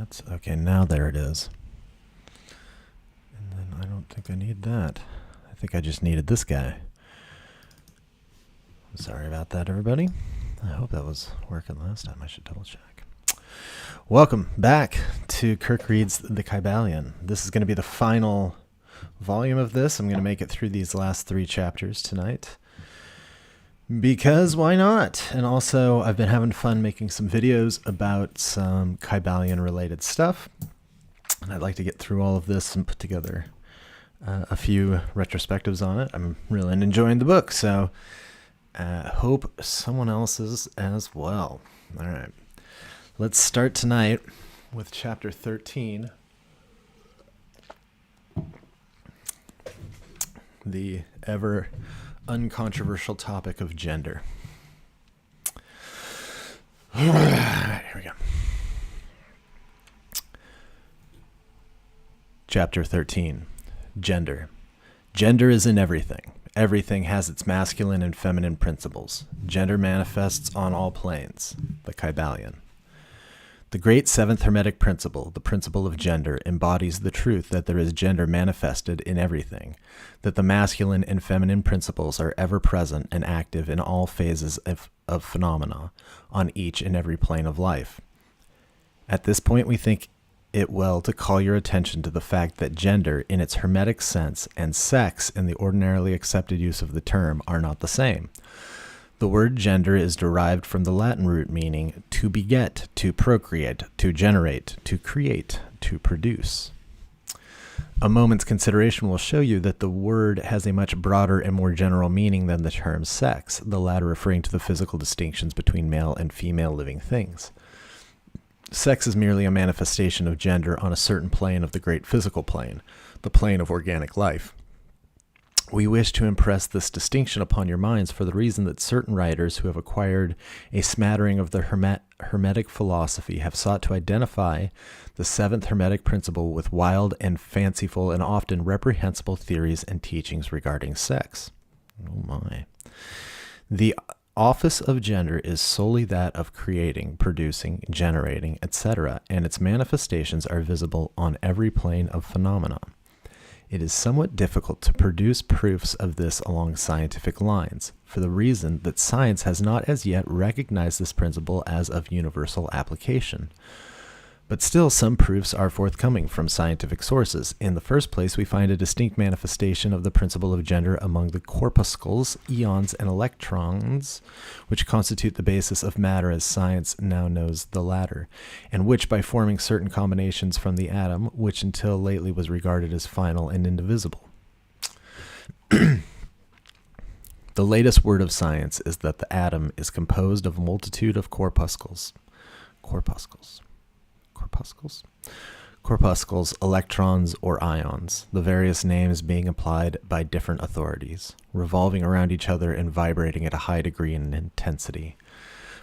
That's okay. Now there it is. And then I don't think I need that. I think I just needed this guy. Sorry about that, everybody. I hope that was working last time. I should double check. Welcome back to Kirk Reads the Kybalion. This is going to be the final volume of this. I'm going to make it through these last 3 chapters tonight. Because why not? And also, I've been having fun making some videos about some Kybalion related stuff. And I'd like to get through all of this and put together a few retrospectives on it. I'm really enjoying the book, so hope someone else is as well. All right. Let's start tonight with chapter 13. The ever uncontroversial topic of gender. All right, here we go. Chapter 13. Gender. Gender is in everything. Everything has its masculine and feminine principles. Gender manifests on all planes. The Kybalion. The great seventh hermetic principle, the principle of gender, embodies the truth that there is gender manifested in everything, that the masculine and feminine principles are ever present and active in all phases of phenomena, on each and every plane of life. At this point, we think it well to call your attention to the fact that gender, in its hermetic sense, and sex, in the ordinarily accepted use of the term, are not the same. The word gender is derived from the Latin root meaning to beget, to procreate, to generate, to create, to produce. A moment's consideration will show you that the word has a much broader and more general meaning than the term sex, the latter referring to the physical distinctions between male and female living things. Sex is merely a manifestation of gender on a certain plane of the great physical plane, the plane of organic life. We wish to impress this distinction upon your minds for the reason that certain writers who have acquired a smattering of the Hermetic philosophy have sought to identify the seventh Hermetic principle with wild and fanciful and often reprehensible theories and teachings regarding sex. Oh my. The office of gender is solely that of creating, producing, generating, etc., and its manifestations are visible on every plane of phenomena. It is somewhat difficult to produce proofs of this along scientific lines, for the reason that science has not as yet recognized this principle as of universal application. But still, some proofs are forthcoming from scientific sources. In the first place, we find a distinct manifestation of the principle of gender among the corpuscles, eons, and electrons, which constitute the basis of matter as science now knows the latter, and which, by forming certain combinations from the atom, which until lately was regarded as final and indivisible. The latest word of science is that the atom is composed of a multitude of corpuscles, electrons, or ions, the various names being applied by different authorities, revolving around each other and vibrating at a high degree in intensity.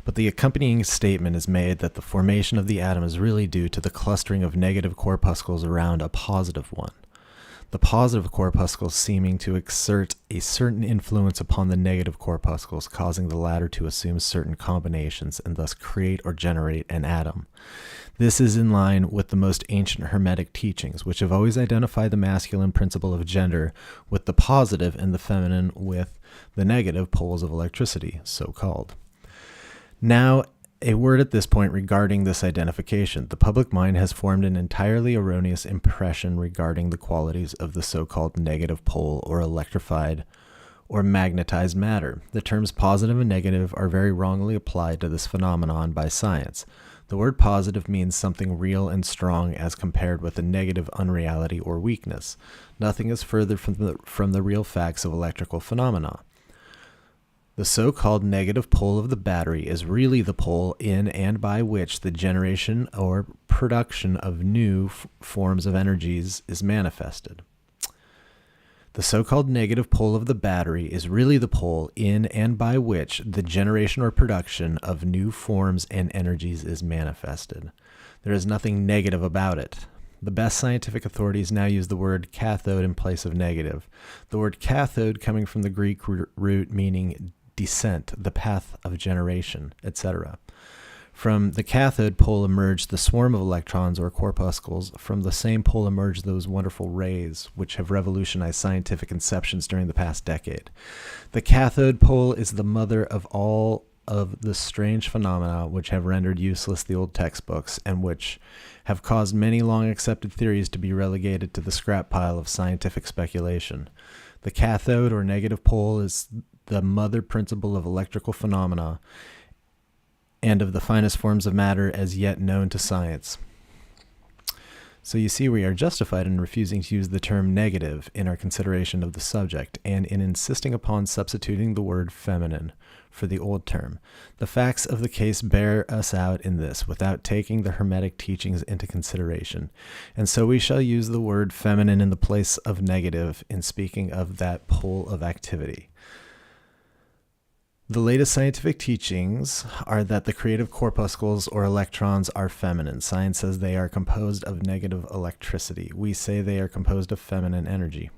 But the accompanying statement is made that the formation of the atom is really due to the clustering of negative corpuscles around a positive one. The positive corpuscles seeming to exert a certain influence upon the negative corpuscles, causing the latter to assume certain combinations and thus create or generate an atom. This is in line with the most ancient Hermetic teachings, which have always identified the masculine principle of gender with the positive and the feminine with the negative poles of electricity, so-called. Now, a word at this point regarding this identification. The public mind has formed an entirely erroneous impression regarding the qualities of the so-called negative pole or electrified or magnetized matter. The terms positive and negative are very wrongly applied to this phenomenon by science. The word positive means something real and strong as compared with a negative unreality or weakness. Nothing is further from the real facts of electrical phenomena. The so-called negative pole of the battery is really the pole in and by which the generation or production of new forms of energies is manifested. The so-called negative pole of the battery is really the pole in and by which the generation or production of new forms and energies is manifested. There is nothing negative about it. The best scientific authorities now use the word cathode in place of negative. The word cathode coming from the Greek root meaning descent, the path of generation, etc. From the cathode pole emerged the swarm of electrons or corpuscles. From the same pole emerged those wonderful rays, which have revolutionized scientific conceptions during the past decade. The cathode pole is the mother of all of the strange phenomena which have rendered useless the old textbooks and which have caused many long accepted theories to be relegated to the scrap pile of scientific speculation. The cathode or negative pole is the mother principle of electrical phenomena and of the finest forms of matter as yet known to science. So you see, we are justified in refusing to use the term negative in our consideration of the subject, and in insisting upon substituting the word feminine for the old term. The facts of the case bear us out in this, without taking the Hermetic teachings into consideration. And so we shall use the word feminine in the place of negative in speaking of that pole of activity. The latest scientific teachings are that the creative corpuscles or electrons are feminine. Science says they are composed of negative electricity. We say they are composed of feminine energy.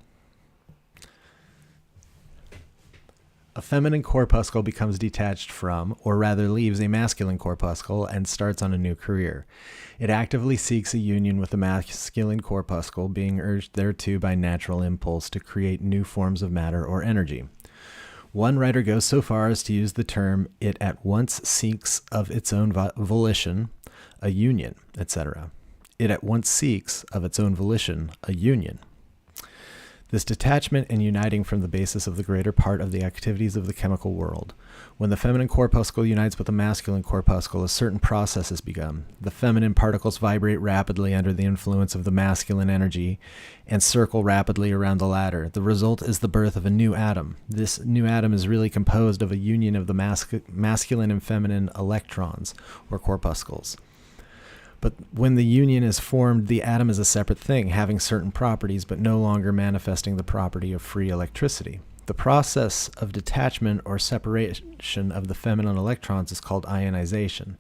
A feminine corpuscle becomes detached from, or rather leaves a masculine corpuscle and starts on a new career. It actively seeks a union with the masculine corpuscle, being urged thereto by natural impulse to create new forms of matter or energy. One writer goes so far as to use the term, it at once seeks of its own volition a union, etc. It at once seeks of its own volition a union. This detachment and uniting from the basis of the greater part of the activities of the chemical world. When the feminine corpuscle unites with the masculine corpuscle, a certain process is begun. The feminine particles vibrate rapidly under the influence of the masculine energy and circle rapidly around the latter. The result is the birth of a new atom. This new atom is really composed of a union of the masculine and feminine electrons, or corpuscles. But when the union is formed, the atom is a separate thing, having certain properties, but no longer manifesting the property of free electricity. The process of detachment or separation of the feminine electrons is called ionization.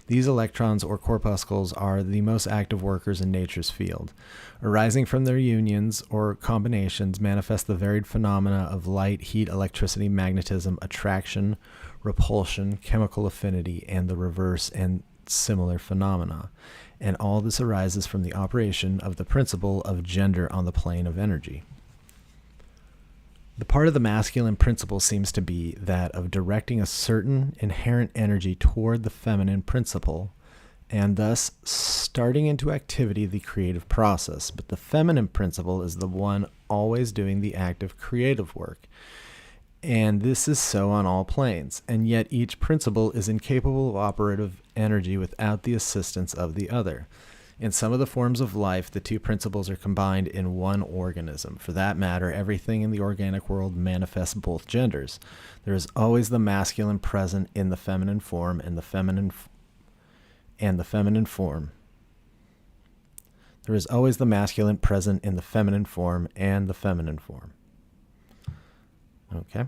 These electrons or corpuscles are the most active workers in nature's field. Arising from their unions or combinations manifest the varied phenomena of light, heat, electricity, magnetism, attraction, repulsion, chemical affinity, and the reverse and similar phenomena, and all this arises from the operation of the principle of gender on the plane of energy. The part of the masculine principle seems to be that of directing a certain inherent energy toward the feminine principle, and thus starting into activity the creative process. But the feminine principle is the one always doing the active creative work, and this is so on all planes, and yet each principle is incapable of operative energy without the assistance of the other. In some of the forms of life, the two principles are combined in one organism. For that matter, everything in the organic world manifests both genders. There is always the masculine present in the feminine form and the feminine form. There is always the masculine present in the feminine form and the feminine form. Okay.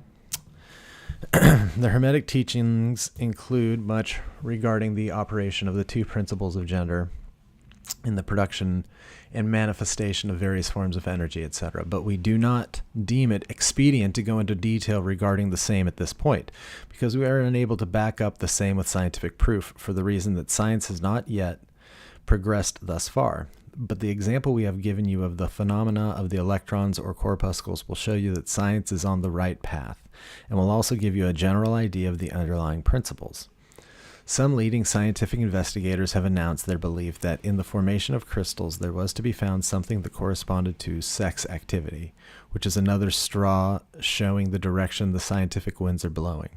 The Hermetic teachings include much regarding the operation of the two principles of gender in the production and manifestation of various forms of energy, etc. But we do not deem it expedient to go into detail regarding the same at this point, because we are unable to back up the same with scientific proof for the reason that science has not yet progressed thus far. But the example we have given you of the phenomena of the electrons or corpuscles will show you that science is on the right path, and will also give you a general idea of the underlying principles. Some leading scientific investigators have announced their belief that in the formation of crystals there was to be found something that corresponded to sex activity, which is another straw showing the direction the scientific winds are blowing.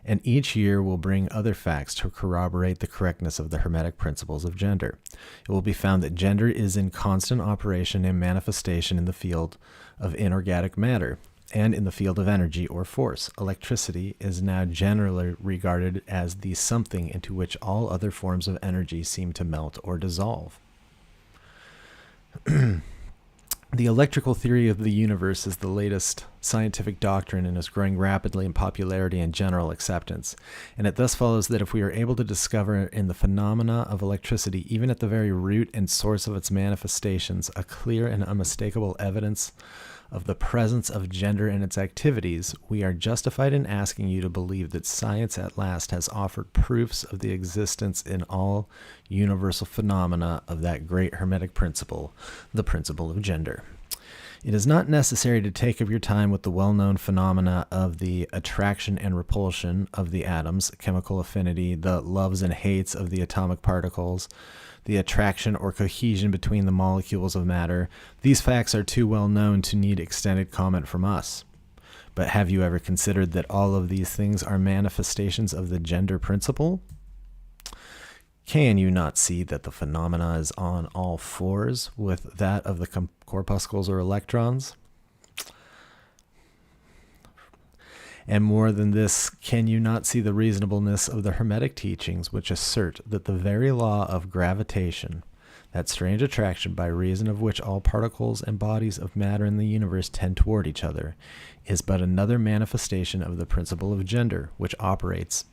And each year will bring other facts to corroborate the correctness of the Hermetic principles of gender. It will be found that gender is in constant operation and manifestation in the field of inorganic matter and in the field of energy or force. Electricity is now generally regarded as the something into which all other forms of energy seem to melt or dissolve. The electrical theory of the universe is the latest scientific doctrine and is growing rapidly in popularity and general acceptance. And it thus follows that if we are able to discover in the phenomena of electricity, even at the very root and source of its manifestations, a clear and unmistakable evidence of the presence of gender in its activities, we are justified in asking you to believe that science at last has offered proofs of the existence in all universal phenomena of that great Hermetic principle, the principle of gender. It is not necessary to take up your time with the well-known phenomena of the attraction and repulsion of the atoms, chemical affinity, the loves and hates of the atomic particles, the attraction or cohesion between the molecules of matter. These facts are too well known to need extended comment from us. But have you ever considered that all of these things are manifestations of the gender principle? Can you not see that the phenomena is on all fours with that of the corpuscles or electrons? And more than this, can you not see the reasonableness of the Hermetic teachings which assert that the very law of gravitation, that strange attraction by reason of which all particles and bodies of matter in the universe tend toward each other, is but another manifestation of the principle of gender, which operates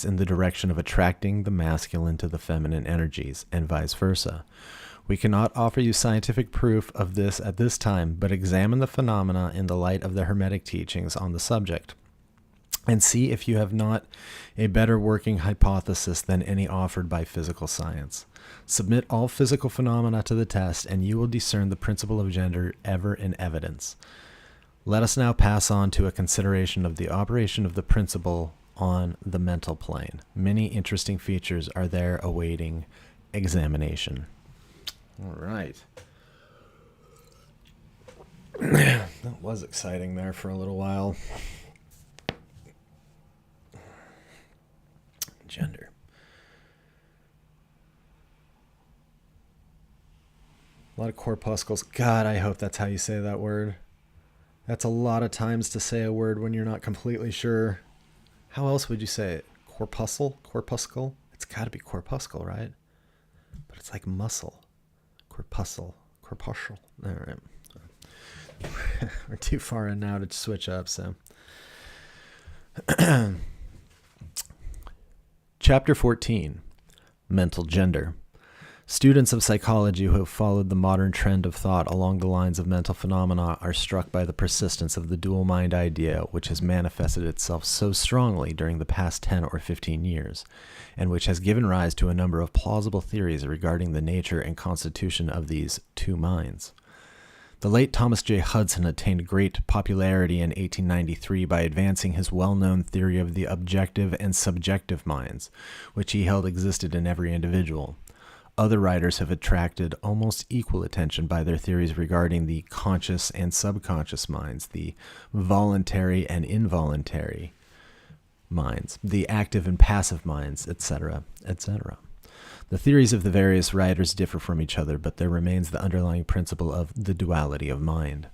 in the direction of attracting the masculine to the feminine energies, and vice versa. We cannot offer you scientific proof of this at this time, but examine the phenomena in the light of the Hermetic teachings on the subject, and see if you have not a better working hypothesis than any offered by physical science. Submit all physical phenomena to the test, and you will discern the principle of gender ever in evidence. Let us now pass on to a consideration of the operation of the principle on the mental plane. Many interesting features are there awaiting examination. All right. That was exciting there for a little while. Gender. A lot of corpuscles. God, I hope that's how you say that word. That's a lot of times to say a word when you're not completely sure. How else would you say it? Corpuscle? Corpuscle? It's got to be corpuscle, right? But it's like muscle. Corpuscle. Corpuscle. All right. We're too far in now to switch up, so. Chapter 14. Mental Gender. Students of psychology who have followed the modern trend of thought along the lines of mental phenomena are struck by the persistence of the dual mind idea, which has manifested itself so strongly during the past 10 or 15 years, and which has given rise to a number of plausible theories regarding the nature and constitution of these two minds. The late Thomas J. Hudson attained great popularity in 1893 by advancing his well-known theory of the objective and subjective minds, which he held existed in every individual. Other writers have attracted almost equal attention by their theories regarding the conscious and subconscious minds, the voluntary and involuntary minds, the active and passive minds, etc., etc. The theories of the various writers differ from each other, but there remains the underlying principle of the duality of mind.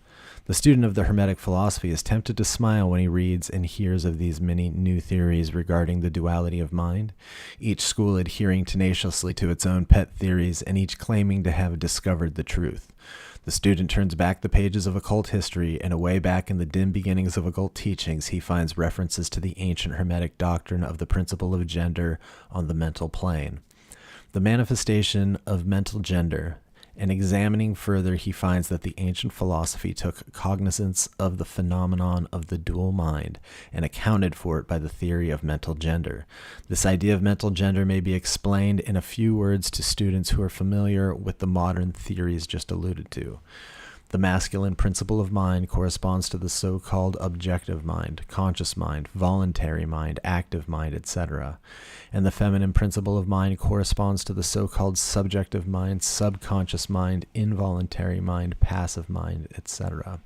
The student of the Hermetic philosophy is tempted to smile when he reads and hears of these many new theories regarding the duality of mind, each school adhering tenaciously to its own pet theories and each claiming to have discovered the truth. The student turns back the pages of occult history, and away back in the dim beginnings of occult teachings, he finds references to the ancient Hermetic doctrine of the principle of gender on the mental plane. The manifestation of mental gender. And examining further, he finds that the ancient philosophy took cognizance of the phenomenon of the dual mind and accounted for it by the theory of mental gender. This idea of mental gender may be explained in a few words to students who are familiar with the modern theories just alluded to. The masculine principle of mind corresponds to the so-called objective mind, conscious mind, voluntary mind, active mind, etc. And the feminine principle of mind corresponds to the so-called subjective mind, subconscious mind, involuntary mind, passive mind, etc.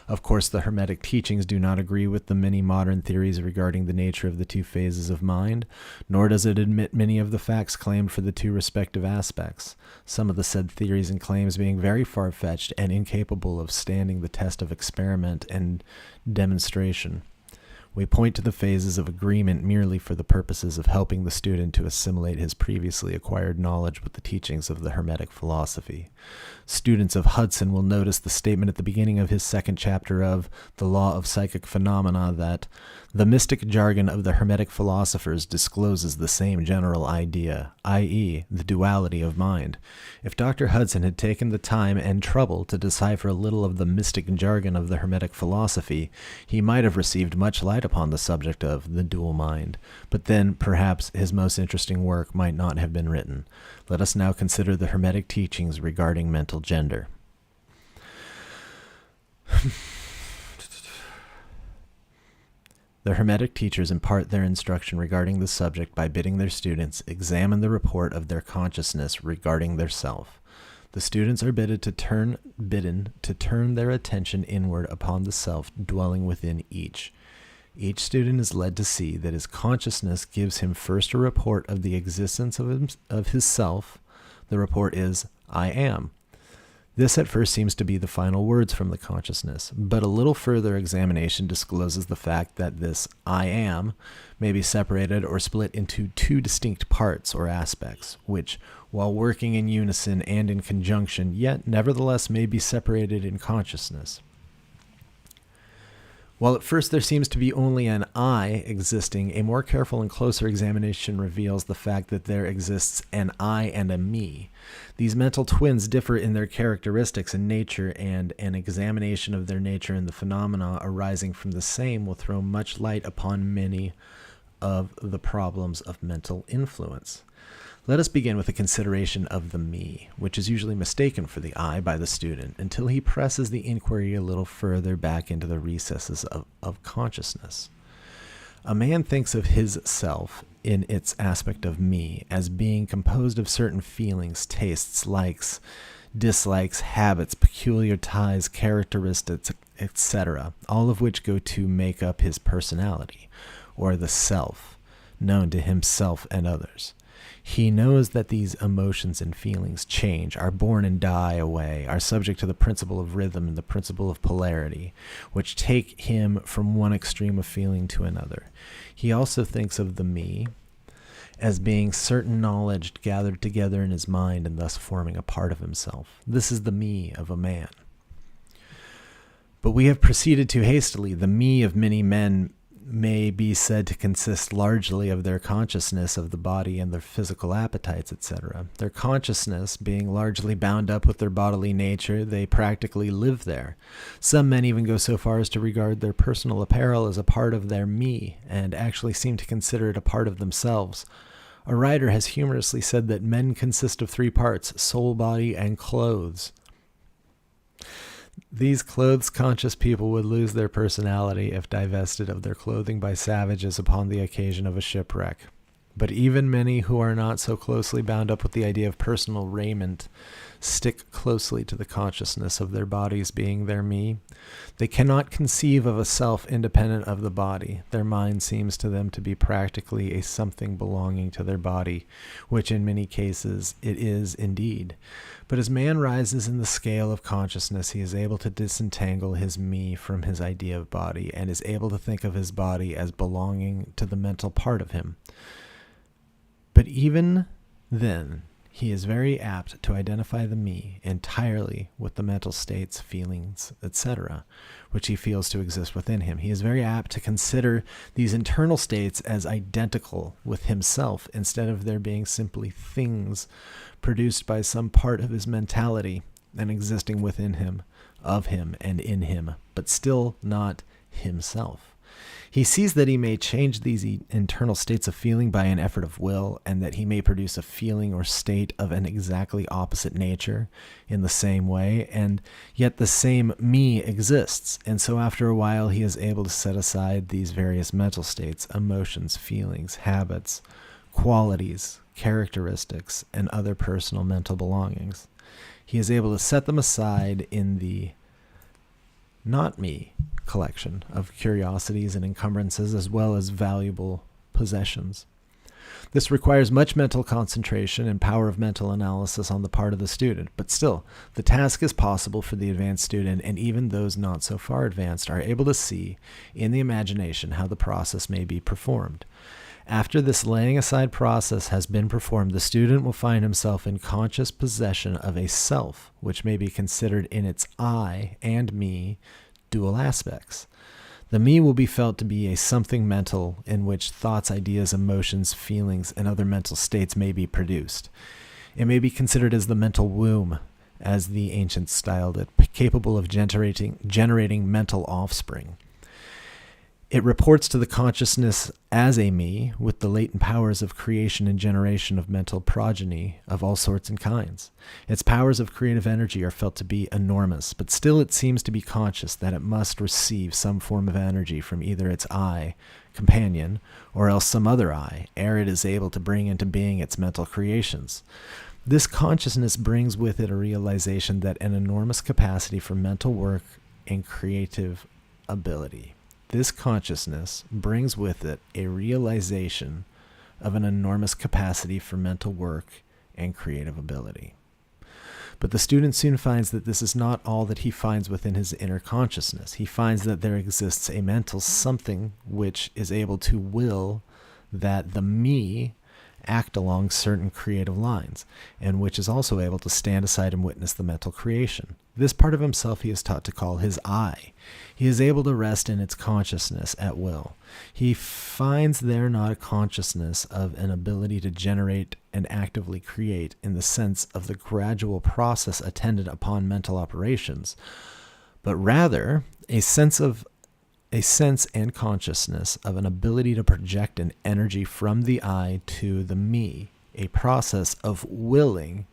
Of course, the Hermetic teachings do not agree with the many modern theories regarding the nature of the two phases of mind, nor does it admit many of the facts claimed for the two respective aspects, some of the said theories and claims being very far-fetched and incapable of standing the test of experiment and demonstration. We point to the phases of agreement merely for the purposes of helping the student to assimilate his previously acquired knowledge with the teachings of the Hermetic philosophy. Students of Hudson will notice the statement at the beginning of his second chapter of The Law of Psychic Phenomena that the mystic jargon of the Hermetic philosophers discloses the same general idea, i.e., the duality of mind. If Dr. Hudson had taken the time and trouble to decipher a little of the mystic jargon of the Hermetic philosophy, he might have received much light upon the subject of the dual mind, but then perhaps his most interesting work might not have been written. Let us now consider the Hermetic teachings regarding mental gender. The Hermetic teachers impart their instruction regarding the subject by bidding their students examine the report of their consciousness regarding their self. The students are bidden to turn their attention inward upon the self dwelling within each. Each student is led to see that his consciousness gives him first a report of the existence of his self. The report is, I am. This at first seems to be the final words from the consciousness, but a little further examination discloses the fact that this I am may be separated or split into two distinct parts or aspects, which, while working in unison and in conjunction, yet nevertheless may be separated in consciousness. While at first there seems to be only an I existing, a more careful and closer examination reveals the fact that there exists an I and a me. These mental twins differ in their characteristics and nature, and an examination of their nature and the phenomena arising from the same will throw much light upon many of the problems of mental influence. Let us begin with a consideration of the me, which is usually mistaken for the I by the student, until he presses the inquiry a little further back into the recesses of consciousness. A man thinks of his self in its aspect of me as being composed of certain feelings, tastes, likes, dislikes, habits, peculiar ties, characteristics, etc., all of which go to make up his personality, or the self, known to himself and others. He knows that these emotions and feelings change, are born and die away, are subject to the principle of rhythm and the principle of polarity, which take him from one extreme of feeling to another. He also thinks of the me as being certain knowledge gathered together in his mind and thus forming a part of himself. This is the me of a man. But we have proceeded too hastily. The me of many men may be said to consist largely of their consciousness of the body and their physical appetites, etc. Their consciousness being largely bound up with their bodily nature, they practically live there. Some men even go so far as to regard their personal apparel as a part of their me, and actually seem to consider it a part of themselves. A writer has humorously said that men consist of three parts: soul, body, and clothes. These clothes-conscious people would lose their personality if divested of their clothing by savages upon the occasion of a shipwreck. But even many who are not so closely bound up with the idea of personal raiment stick closely to the consciousness of their bodies being their me. They cannot conceive of a self independent of the body. Their mind seems to them to be practically a something belonging to their body, which in many cases it is indeed. But as man rises in the scale of consciousness, he is able to disentangle his me from his idea of body, and is able to think of his body as belonging to the mental part of him. But even then, he is very apt to identify the me entirely with the mental states, feelings, etc., which he feels to exist within him. He is very apt to consider these internal states as identical with himself, instead of there being simply things produced by some part of his mentality and existing within him, of him, and in him, but still not himself. He sees that he may change these internal states of feeling by an effort of will, and that he may produce a feeling or state of an exactly opposite nature in the same way, and yet the same me exists. And so after a while he is able to set aside these various mental states, emotions, feelings, habits, qualities, characteristics, and other personal mental belongings. He is able to set them aside in the not me collection of curiosities and encumbrances, as well as valuable possessions. This requires much mental concentration and power of mental analysis on the part of the student, but still, the task is possible for the advanced student, and even those not so far advanced are able to see in the imagination how the process may be performed. After this laying aside process has been performed, the student will find himself in conscious possession of a self, which may be considered in its I and me dual aspects. The me will be felt to be a something mental in which thoughts, ideas, emotions, feelings, and other mental states may be produced. It may be considered as the mental womb, as the ancients styled it, capable of generating mental offspring. It reports to the consciousness as a me with the latent powers of creation and generation of mental progeny of all sorts and kinds. Its powers of creative energy are felt to be enormous, but still it seems to be conscious that it must receive some form of energy from either its I, companion, or else some other I, ere it is able to bring into being its mental creations. This consciousness brings with it a realization that an enormous capacity for mental work and creative ability. This consciousness brings with it a realization of an enormous capacity for mental work and creative ability. But the student soon finds that this is not all that he finds within his inner consciousness. He finds that there exists a mental something which is able to will that the me act along certain creative lines, and which is also able to stand aside and witness the mental creation. This part of himself he is taught to call his I. He is able to rest in its consciousness at will. He finds there not a consciousness of an ability to generate and actively create in the sense of the gradual process attendant upon mental operations, but rather a sense and consciousness of an ability to project an energy from the I to the me, a process of willing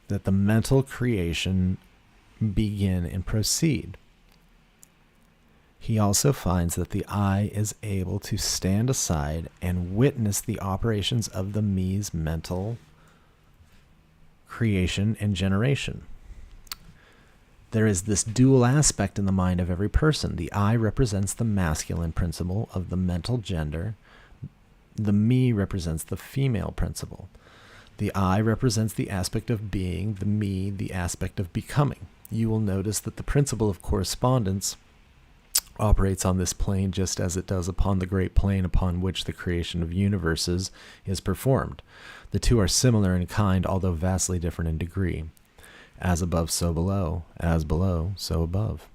that the mental creation begin and proceed. He also finds that the I is able to stand aside and witness the operations of the me's mental creation and generation. There is this dual aspect in the mind of every person. The I represents the masculine principle of the mental gender. The me represents the female principle. The I represents the aspect of being, the me, the aspect of becoming. You will notice that the principle of correspondence operates on this plane just as it does upon the great plane upon which the creation of universes is performed. The two are similar in kind, although vastly different in degree. As above, so below. As below, so above.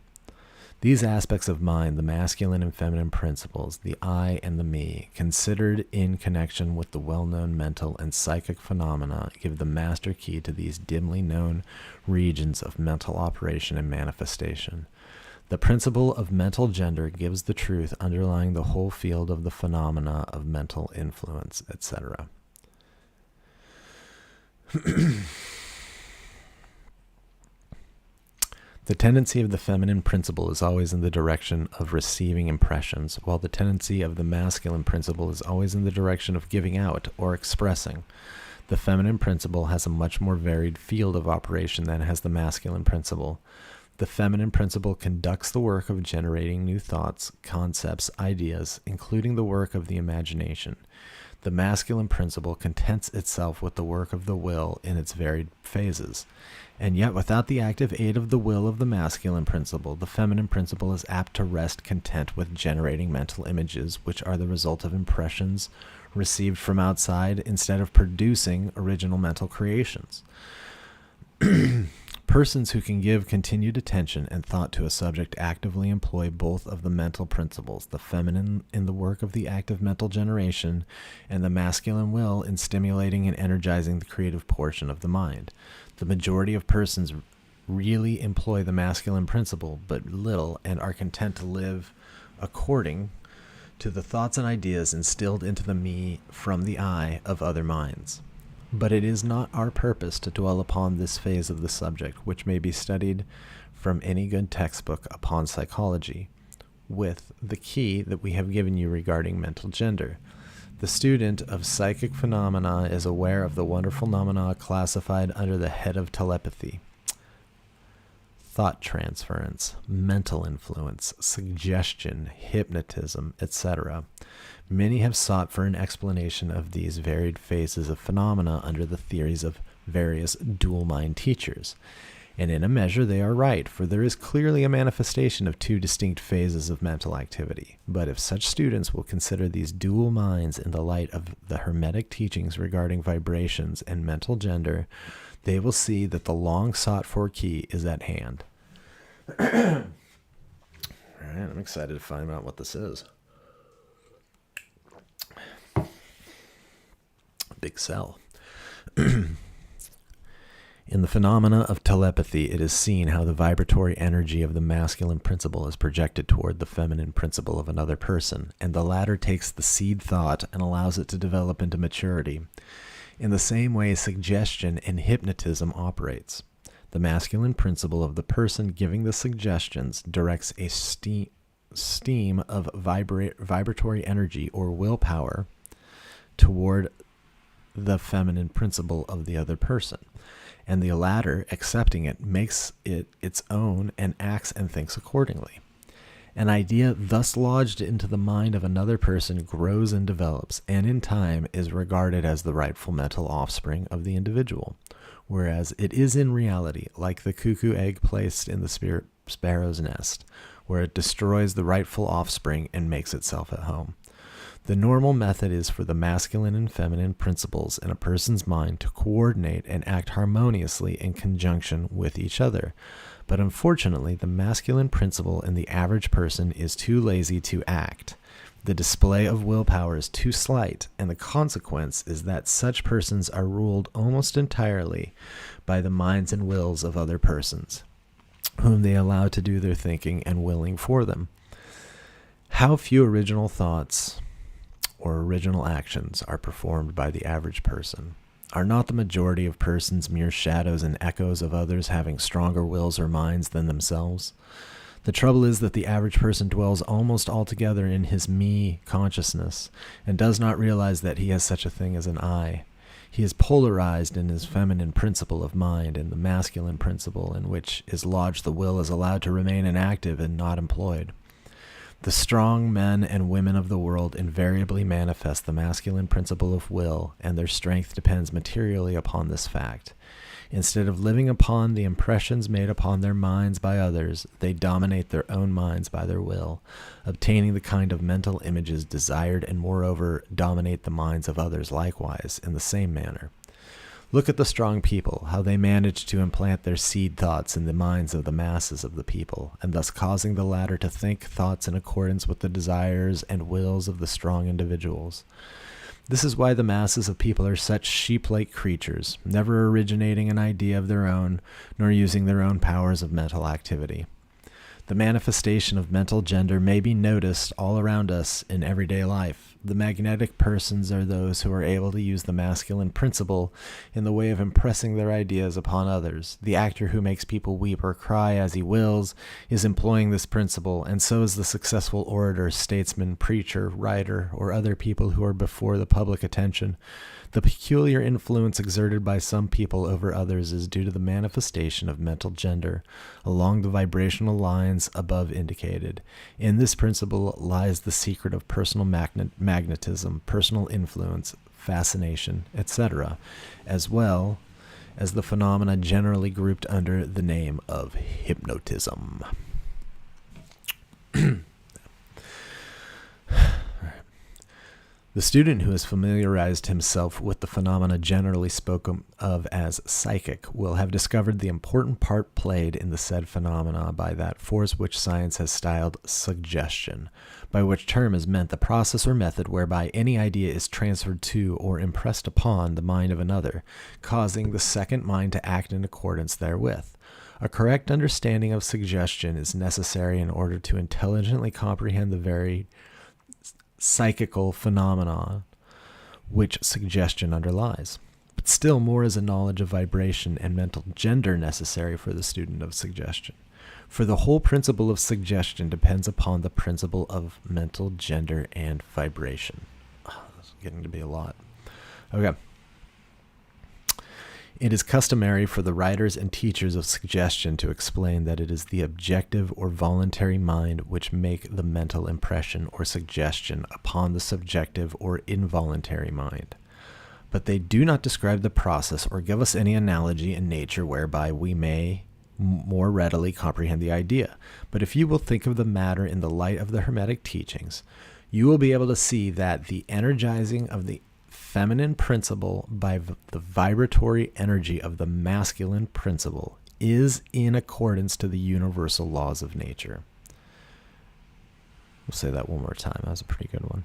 These aspects of mind, the masculine and feminine principles, the I and the me, considered in connection with the well-known mental and psychic phenomena, give the master key to these dimly known regions of mental operation and manifestation. The principle of mental gender gives the truth underlying the whole field of the phenomena of mental influence, etc. The tendency of the feminine principle is always in the direction of receiving impressions, while the tendency of the masculine principle is always in the direction of giving out or expressing. The feminine principle has a much more varied field of operation than has the masculine principle. The feminine principle conducts the work of generating new thoughts, concepts, ideas, including the work of the imagination. The masculine principle contents itself with the work of the will in its varied phases. And yet, without the active aid of the will of the masculine principle, the feminine principle is apt to rest content with generating mental images, which are the result of impressions received from outside, instead of producing original mental creations. Persons who can give continued attention and thought to a subject actively employ both of the mental principles, the feminine in the work of the active mental generation, and the masculine will in stimulating and energizing the creative portion of the mind. The majority of persons really employ the masculine principle but little, and are content to live according to the thoughts and ideas instilled into the me from the I of other minds. But it is not our purpose to dwell upon this phase of the subject, which may be studied from any good textbook upon psychology, with the key that we have given you regarding mental gender. The student of psychic phenomena is aware of the wonderful phenomena classified under the head of telepathy. thought transference, mental influence, suggestion, hypnotism, etc. Many have sought for an explanation of these varied phases of phenomena under the theories of various dual mind teachers. And in a measure they are right, for there is clearly a manifestation of two distinct phases of mental activity. But if such students will consider these dual minds in the light of the Hermetic teachings regarding vibrations and mental gender, they will see that the long sought for key is at hand. All right, I'm excited to find out what this is. Big cell. In the phenomena of telepathy, it is seen how the vibratory energy of the masculine principle is projected toward the feminine principle of another person, and the latter takes the seed thought and allows it to develop into maturity. In the same way, suggestion and hypnotism operates. The masculine principle of the person giving the suggestions directs a stream of vibratory energy or willpower toward the feminine principle of the other person, and the latter, accepting it, makes it its own and acts and thinks accordingly. An idea thus lodged into the mind of another person grows and develops, and in time is regarded as the rightful mental offspring of the individual, whereas it is in reality like the cuckoo egg placed in the sparrow's nest, where it destroys the rightful offspring and makes itself at home. The normal method is for the masculine and feminine principles in a person's mind to coordinate and act harmoniously in conjunction with each other. But unfortunately, the masculine principle in the average person is too lazy to act. The display of willpower is too slight, and the consequence is that such persons are ruled almost entirely by the minds and wills of other persons, whom they allow to do their thinking and willing for them. How few original thoughts or original actions are performed by the average person. Are not the majority of persons mere shadows and echoes of others having stronger wills or minds than themselves? The trouble is that the average person dwells almost altogether in his me consciousness and does not realize that he has such a thing as an I. He is polarized in his feminine principle of mind, and the masculine principle in which is lodged the will is allowed to remain inactive and not employed. The strong men and women of the world invariably manifest the masculine principle of will, and their strength depends materially upon this fact. Instead of living upon the impressions made upon their minds by others, they dominate their own minds by their will, obtaining the kind of mental images desired, and moreover dominate the minds of others likewise in the same manner. Look at the strong people, how they manage to implant their seed thoughts in the minds of the masses of the people, and thus causing the latter to think thoughts in accordance with the desires and wills of the strong individuals. This is why the masses of people are such sheep-like creatures, never originating an idea of their own, nor using their own powers of mental activity. The manifestation of mental gender may be noticed all around us in everyday life. The magnetic persons are those who are able to use the masculine principle in the way of impressing their ideas upon others. The actor who makes people weep or cry as he wills is employing this principle, and so is the successful orator, statesman, preacher, writer, or other people who are before the public attention. The peculiar influence exerted by some people over others is due to the manifestation of mental gender along the vibrational lines above indicated. In this principle lies the secret of personal magnetism, personal influence, fascination, etc., as well as the phenomena generally grouped under the name of hypnotism. The student who has familiarized himself with the phenomena generally spoken of as psychic will have discovered the important part played in the said phenomena by that force which science has styled suggestion, by which term is meant the process or method whereby any idea is transferred to or impressed upon the mind of another, causing the second mind to act in accordance therewith. A correct understanding of suggestion is necessary in order to intelligently comprehend the very psychical phenomena which suggestion underlies. But still more is a knowledge of vibration and mental gender necessary for the student of suggestion. For the whole principle of suggestion depends upon the principle of mental gender and vibration. Oh, this is getting to be a lot. Okay. It is customary for the writers and teachers of suggestion to explain that it is the objective or voluntary mind which make the mental impression or suggestion upon the subjective or involuntary mind. But they do not describe the process or give us any analogy in nature whereby we may more readily comprehend the idea. But if you will think of the matter in the light of the Hermetic teachings, you will be able to see that the energizing of the feminine principle by the vibratory energy of the masculine principle is in accordance to the universal laws of nature. We'll say that one more time. That was a pretty good one.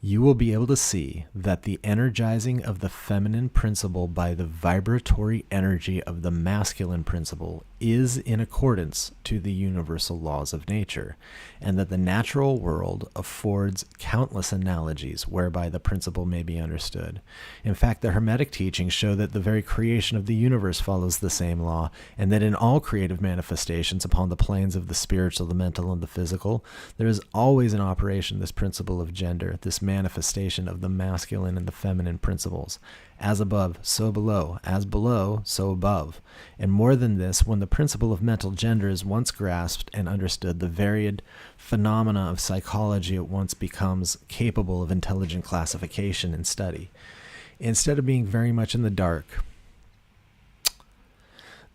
You will be able to see that the energizing of the feminine principle by the vibratory energy of the masculine principle is in accordance to the universal laws of nature, and that the natural world affords countless analogies whereby the principle may be understood. In fact, the Hermetic teachings show that the very creation of the universe follows the same law, and that in all creative manifestations upon the planes of the spiritual, the mental, and the physical, there is always in operation this principle of gender, this manifestation of the masculine and the feminine principles. As above, so below. As below, so above. And more than this, when the principle of mental gender is once grasped and understood, the varied phenomena of psychology at once becomes capable of intelligent classification and study. Instead of being very much in the dark,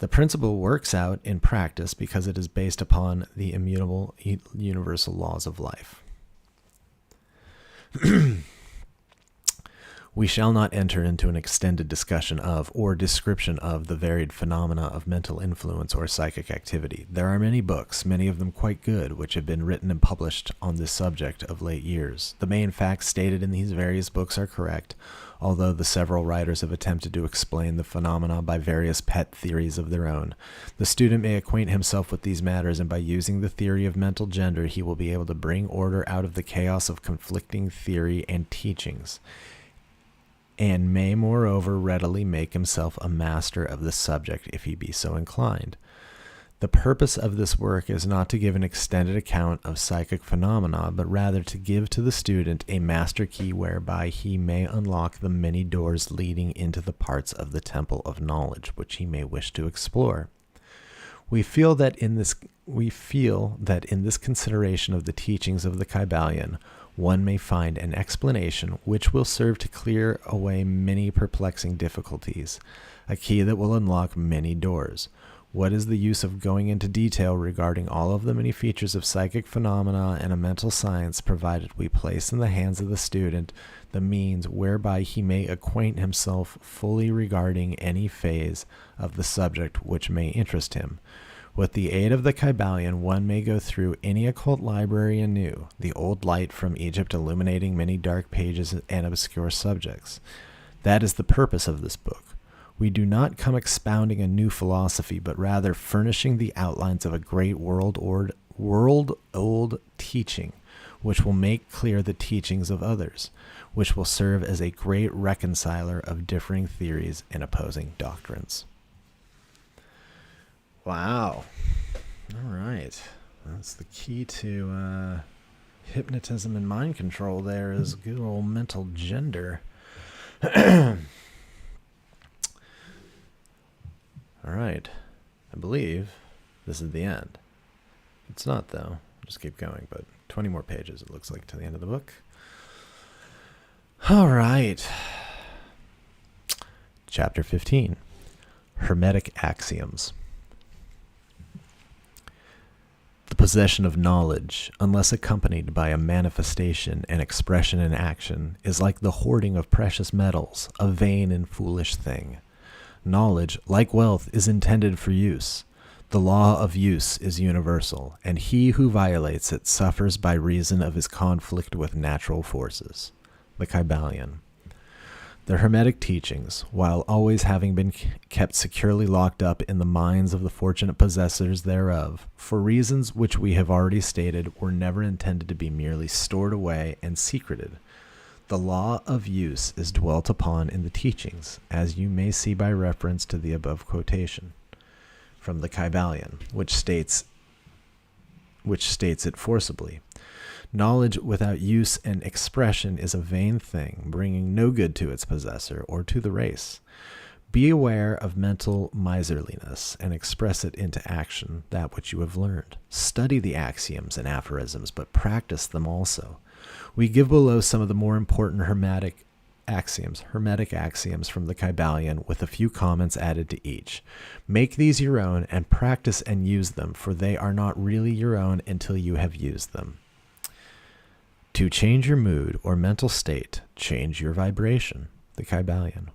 the principle works out in practice because it is based upon the immutable universal laws of life. We shall not enter into an extended discussion of or description of the varied phenomena of mental influence or psychic activity. There are many books, many of them quite good, which have been written and published on this subject of late years. The main facts stated in these various books are correct, although the several writers have attempted to explain the phenomena by various pet theories of their own. The student may acquaint himself with these matters, and by using the theory of mental gender, he will be able to bring order out of the chaos of conflicting theory and teachings, and may moreover readily make himself a master of the subject if he be so inclined. The purpose of this work is not to give an extended account of psychic phenomena, but rather to give to the student a master key whereby he may unlock the many doors leading into the parts of the temple of knowledge which he may wish to explore. We feel that in this consideration of the teachings of the Kybalion, one may find an explanation which will serve to clear away many perplexing difficulties, a key that will unlock many doors. What is the use of going into detail regarding all of the many features of psychic phenomena and a mental science, provided we place in the hands of the student the means whereby he may acquaint himself fully regarding any phase of the subject which may interest him? With the aid of the Kybalion, one may go through any occult library anew, the old light from Egypt illuminating many dark pages and obscure subjects. That is the purpose of this book. We do not come expounding a new philosophy, but rather furnishing the outlines of a great world-old teaching, which will make clear the teachings of others, which will serve as a great reconciler of differing theories and opposing doctrines. Wow. All right. That's the key to hypnotism and mind control there, is good old mental gender. All right. I believe this is the end. It's not, though. Just keep going, but 20 more pages, it looks like, to the end of the book. All right. Chapter 15. Hermetic Axioms. The possession of knowledge, unless accompanied by a manifestation and expression in action, is like the hoarding of precious metals, a vain and foolish thing. Knowledge, like wealth, is intended for use. The law of use is universal, and he who violates it suffers by reason of his conflict with natural forces. The Kybalion. The Hermetic teachings, while always having been kept securely locked up in the minds of the fortunate possessors thereof, for reasons which we have already stated, were never intended to be merely stored away and secreted. The law of use is dwelt upon in the teachings, as you may see by reference to the above quotation from the Kybalion, which states it forcibly. Knowledge without use and expression is a vain thing, bringing no good to its possessor or to the race. Be aware of mental miserliness and express it into action, that which you have learned. Study the axioms and aphorisms, but practice them also. We give below some of the more important hermetic axioms from the Kybalion, with a few comments added to each. Make these your own and practice and use them, for they are not really your own until you have used them. To change your mood or mental state, change your vibration. The Kybalion.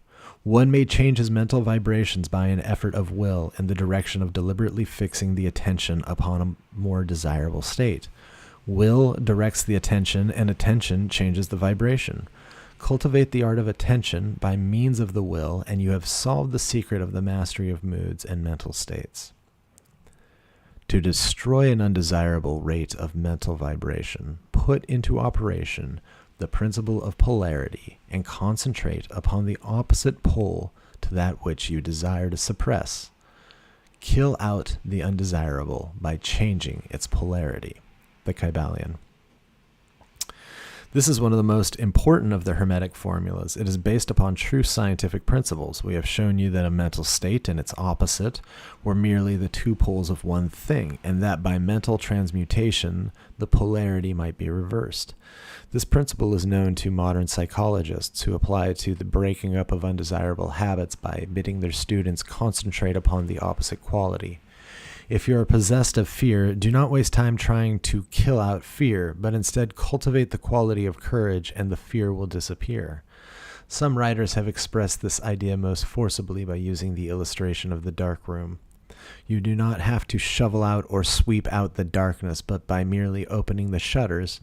One may change his mental vibrations by an effort of will in the direction of deliberately fixing the attention upon a more desirable state. Will directs the attention, and attention changes the vibration. Cultivate the art of attention by means of the will, and you have solved the secret of the mastery of moods and mental states. To destroy an undesirable rate of mental vibration, put into operation the principle of polarity and concentrate upon the opposite pole to that which you desire to suppress. Kill out the undesirable by changing its polarity. The Kybalion. This is one of the most important of the Hermetic formulas. It is based upon true scientific principles. We have shown you that a mental state and its opposite were merely the two poles of one thing, and that by mental transmutation, the polarity might be reversed. This principle is known to modern psychologists, who apply it to the breaking up of undesirable habits by bidding their students concentrate upon the opposite quality. If you are possessed of fear, do not waste time trying to kill out fear, but instead cultivate the quality of courage, and the fear will disappear. Some writers have expressed this idea most forcibly by using the illustration of the dark room. You do not have to shovel out or sweep out the darkness, but by merely opening the shutters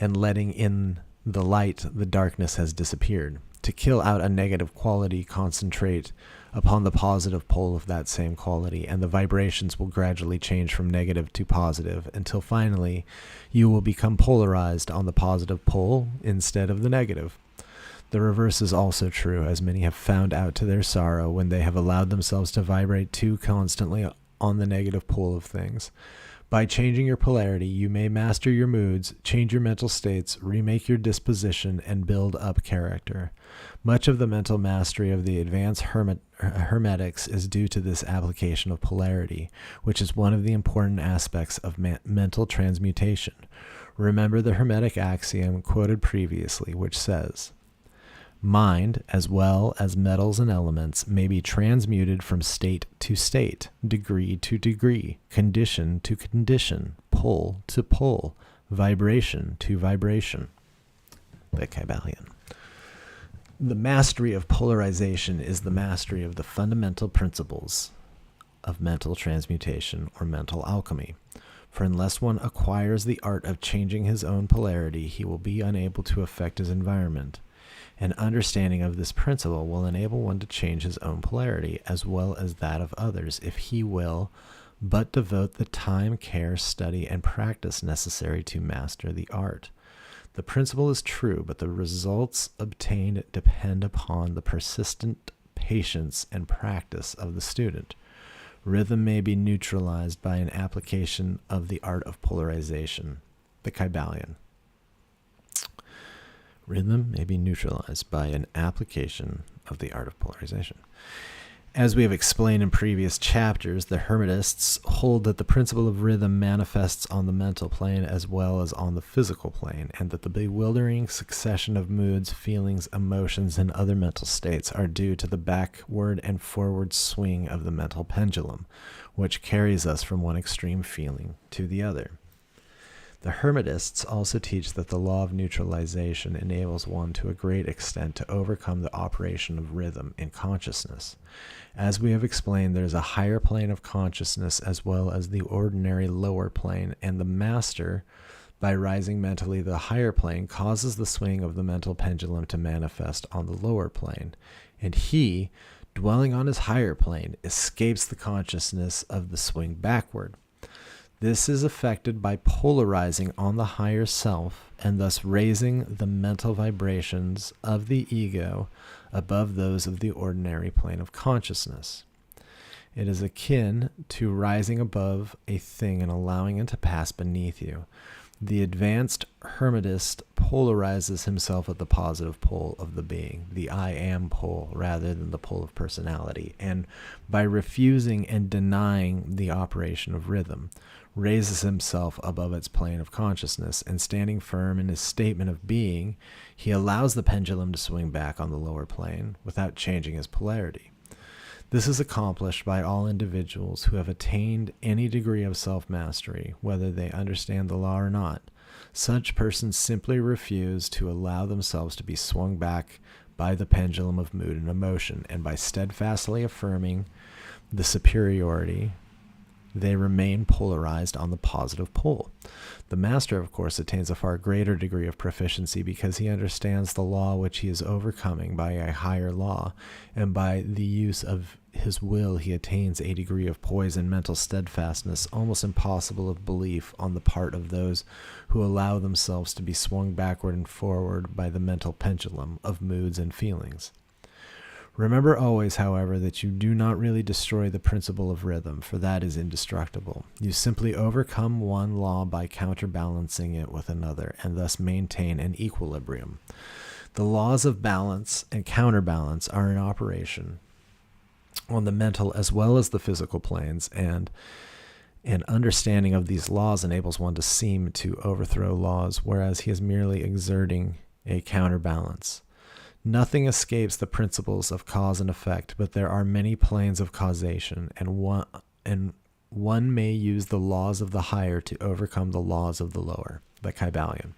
and letting in the light, the darkness has disappeared. To kill out a negative quality, concentrate upon the positive pole of that same quality, and the vibrations will gradually change from negative to positive until finally you will become polarized on the positive pole instead of the negative. The reverse is also true, as many have found out to their sorrow when they have allowed themselves to vibrate too constantly on the negative pole of things. By changing your polarity, you may master your moods, change your mental states, remake your disposition, and build up character. Much of the mental mastery of the advanced Hermetics is due to this application of polarity, which is one of the important aspects of mental transmutation. Remember the Hermetic axiom quoted previously, which says, "Mind, as well as metals and elements, may be transmuted from state to state, degree to degree, condition to condition, pole to pole, vibration to vibration." The Kybalion. The mastery of polarization is the mastery of the fundamental principles of mental transmutation or mental alchemy. For unless one acquires the art of changing his own polarity, he will be unable to affect his environment. An understanding of this principle will enable one to change his own polarity as well as that of others, if he will but devote the time, care, study, and practice necessary to master the art. The principle is true, but the results obtained depend upon the persistent patience and practice of the student. Rhythm may be neutralized by an application of the art of polarization. The Kybalion. Rhythm may be neutralized by an application of the art of polarization. As we have explained in previous chapters, the Hermetists hold that the principle of rhythm manifests on the mental plane as well as on the physical plane, and that the bewildering succession of moods, feelings, emotions, and other mental states are due to the backward and forward swing of the mental pendulum, which carries us from one extreme feeling to the other. The Hermetists also teach that the law of neutralization enables one to a great extent to overcome the operation of rhythm in consciousness. As we have explained, there is a higher plane of consciousness as well as the ordinary lower plane, and the master, by rising mentally to the higher plane, causes the swing of the mental pendulum to manifest on the lower plane, and he, dwelling on his higher plane, escapes the consciousness of the swing backward. This is effected by polarizing on the higher self and thus raising the mental vibrations of the ego above those of the ordinary plane of consciousness. It is akin to rising above a thing and allowing it to pass beneath you. The advanced Hermetist polarizes himself at the positive pole of the being, the I am pole, rather than the pole of personality, and by refusing and denying the operation of rhythm, raises himself above its plane of consciousness, and standing firm in his statement of being, he allows the pendulum to swing back on the lower plane without changing his polarity. This is accomplished by all individuals who have attained any degree of self-mastery, whether they understand the law or not. Such persons simply refuse to allow themselves to be swung back by the pendulum of mood and emotion, and by steadfastly affirming the superiority, they remain polarized on the positive pole. The master, of course, attains a far greater degree of proficiency because he understands the law which he is overcoming by a higher law, and by the use of his will he attains a degree of poise and mental steadfastness almost impossible of belief on the part of those who allow themselves to be swung backward and forward by the mental pendulum of moods and feelings. Remember always, however, that you do not really destroy the principle of rhythm, for that is indestructible. You simply overcome one law by counterbalancing it with another, and thus maintain an equilibrium. The laws of balance and counterbalance are in operation on the mental as well as the physical planes, and an understanding of these laws enables one to seem to overthrow laws, whereas he is merely exerting a counterbalance. Nothing escapes the principles of cause and effect, but there are many planes of causation, and one may use the laws of the higher to overcome the laws of the lower, the Kybalion.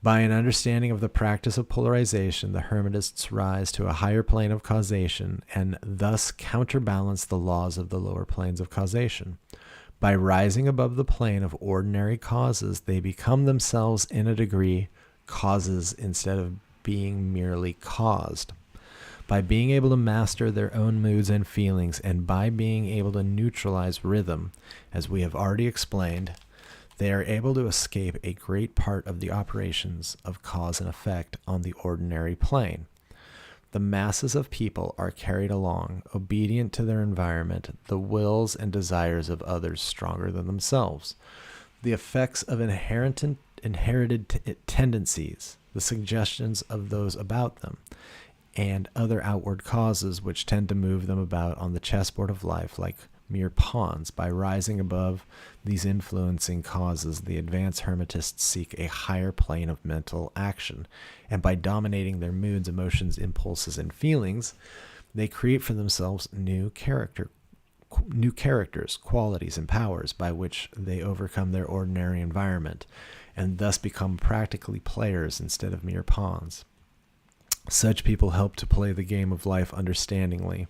By an understanding of the practice of polarization, the Hermetists rise to a higher plane of causation, and thus counterbalance the laws of the lower planes of causation. By rising above the plane of ordinary causes, they become themselves in a degree causes instead of being merely caused. By being able to master their own moods and feelings, and by being able to neutralize rhythm, as we have already explained, they are able to escape a great part of the operations of cause and effect on the ordinary plane. The masses of people are carried along, obedient to their environment, the wills and desires of others stronger than themselves. The effects of inherited tendencies, the suggestions of those about them, and other outward causes which tend to move them about on the chessboard of life like mere pawns. By rising above these influencing causes, the advanced Hermetists seek a higher plane of mental action, and by dominating their moods, emotions, impulses, and feelings, they create for themselves new characters, qualities, and powers by which they overcome their ordinary environment, and thus become practically players instead of mere pawns. Such people help to play the game of life understandingly,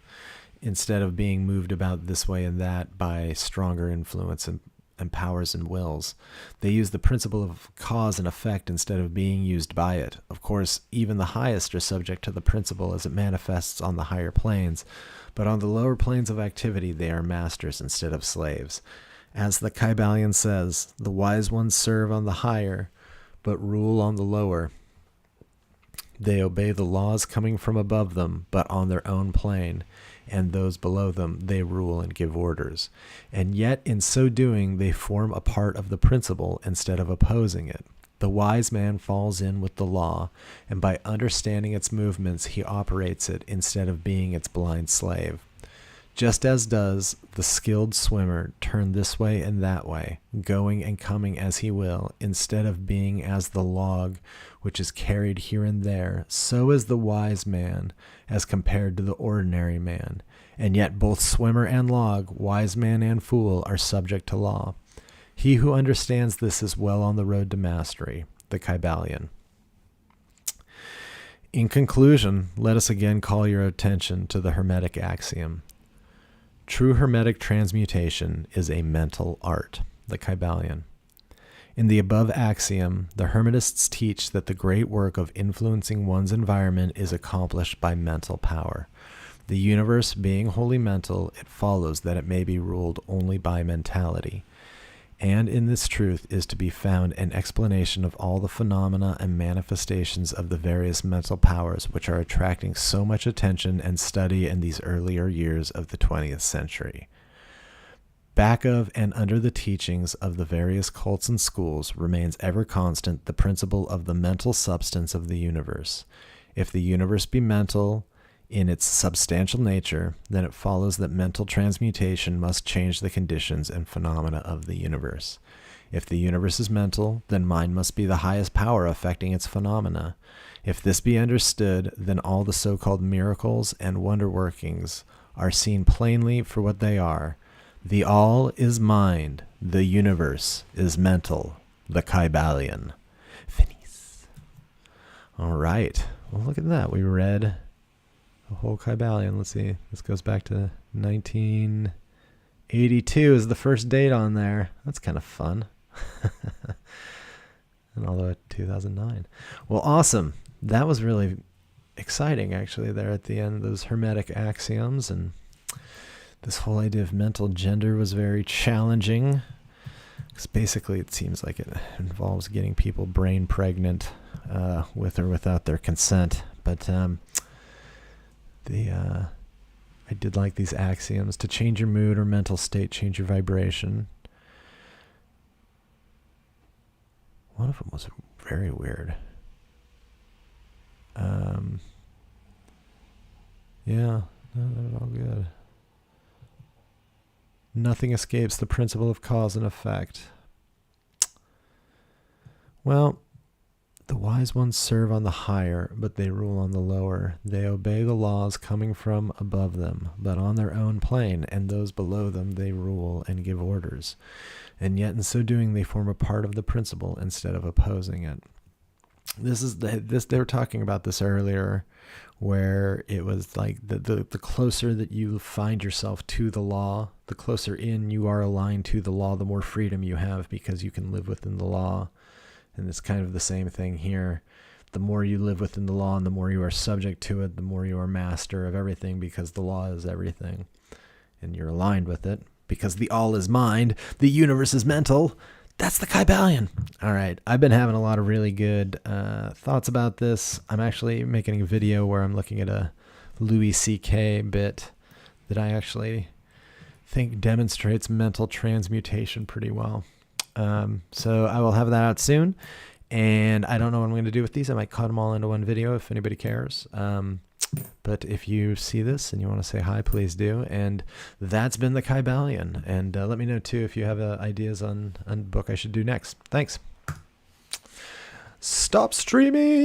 instead of being moved about this way and that by stronger influence and powers and wills. They use the principle of cause and effect instead of being used by it. Of course, even the highest are subject to the principle as it manifests on the higher planes, but on the lower planes of activity they are masters instead of slaves. As the Kybalion says, the wise ones serve on the higher, but rule on the lower. They obey the laws coming from above them, but on their own plane, and those below them they rule and give orders. And yet in so doing they form a part of the principle instead of opposing it. The wise man falls in with the law, and by understanding its movements he operates it instead of being its blind slave. Just as does the skilled swimmer turn this way and that way, going and coming as he will, instead of being as the log which is carried here and there, so is the wise man as compared to the ordinary man. And yet both swimmer and log, wise man and fool, are subject to law. He who understands this is well on the road to mastery, the Kybalion. In conclusion, let us again call your attention to the Hermetic axiom. True Hermetic transmutation is a mental art, the Kybalion. In the above axiom, the Hermetists teach that the great work of influencing one's environment is accomplished by mental power. The universe being wholly mental, it follows that it may be ruled only by mentality. And in this truth is to be found an explanation of all the phenomena and manifestations of the various mental powers which are attracting so much attention and study in these earlier years of the 20th century. Back of and under the teachings of the various cults and schools remains ever constant the principle of the mental substance of the universe. If the universe be mental in its substantial nature, then it follows that mental transmutation must change the conditions and phenomena of the universe. If the universe is mental, then mind must be the highest power affecting its phenomena. If this be understood, then all the so-called miracles and wonder workings are seen plainly for what they are. The all is mind. The universe is mental. The Kybalion. Finis. All right. Well, look at that. We read the whole Kybalion. Let's see. This goes back to 1982 is the first date on there. That's kind of fun. And all the way to 2009. Well, awesome. That was really exciting, actually, there at the end. Those hermetic axioms and this whole idea of mental gender was very challenging. Because basically it seems like it involves getting people brain pregnant with or without their consent. But I did like these axioms. To change your mood or mental state, change your vibration. One of them was very weird. Yeah, no, they're all good. Nothing escapes the principle of cause and effect. Well, the wise ones serve on the higher, but they rule on the lower. They obey the laws coming from above them, but on their own plane, and those below them they rule and give orders. And yet in so doing they form a part of the principle instead of opposing it. They were talking about this earlier, where it was like the closer that you find yourself to the law, the closer in you are aligned to the law, the more freedom you have because you can live within the law. And it's kind of the same thing here. The more you live within the law and the more you are subject to it, the more you are master of everything because the law is everything. And you're aligned with it because the all is mind, the universe is mental. That's the Kybalion. All right. I've been having a lot of really good thoughts about this. I'm actually making a video where I'm looking at a Louis C.K. bit that I actually think demonstrates mental transmutation pretty well. So I will have that out soon. And I don't know what I'm going to do with these. I might cut them all into one video if anybody cares. But if you see this and you want to say hi, please do. And that's been the Kybalion. And let me know, too, if you have ideas on a book I should do next. Thanks. Stop streaming.